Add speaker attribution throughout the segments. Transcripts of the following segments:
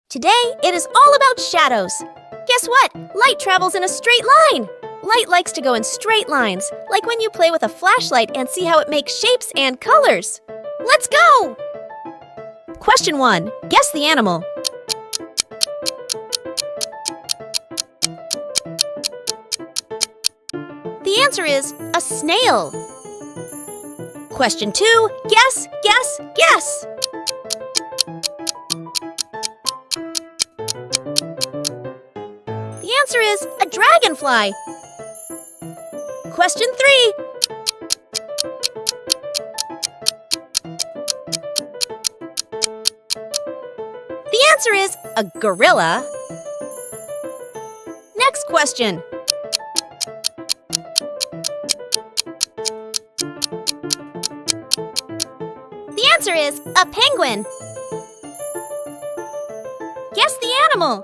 Speaker 1: Today, it is all about shadows. Guess what? Light travels in a straight line. Light likes to go in straight lines, like when you play with a flashlight and see how it makes shapes and colors. Let's go! Question 1. Guess the animal. The answer is a snail. Question 2. Guess, guess, guess. The answer is a dragonfly. Question 3. The answer is a gorilla. Next question. The answer is a penguin. Guess the animal.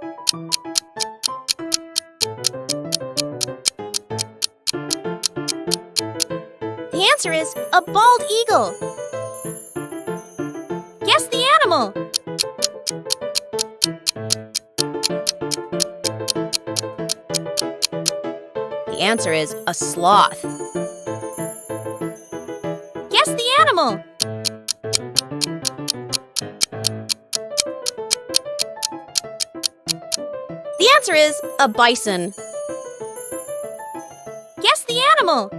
Speaker 1: The answer is a bald eagle. Guess the animal. The answer is a sloth. Guess the animal. The answer is a bison. Guess the animal.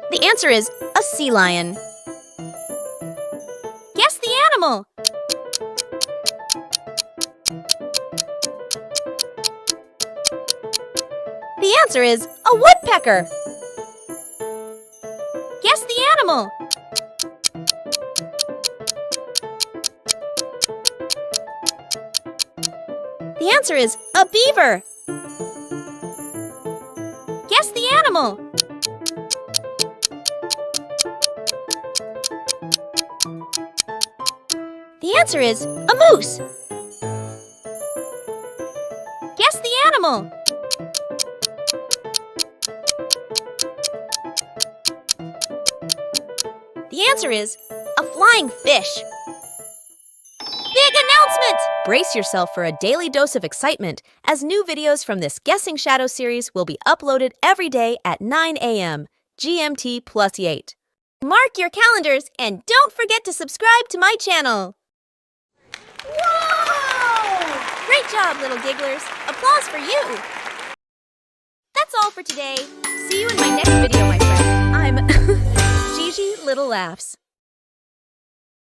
Speaker 1: The answer is a sea lion. Guess the animal. The answer is a woodpecker. Guess the animal. The answer is a beaver. Guess the animal. The answer is a moose. Guess the animal. The answer is a flying fish. Big announcement! Brace yourself for a daily dose of excitement as new videos from this Guessing Shadow series will be uploaded every day at 9 a.m. GMT plus 8. Mark your calendars and don't forget to subscribe to my channel. Whoa! Great job, little gigglers. Applause for you. That's all for today. See you in my next video, my friend. I'm Gigi Little Laughs.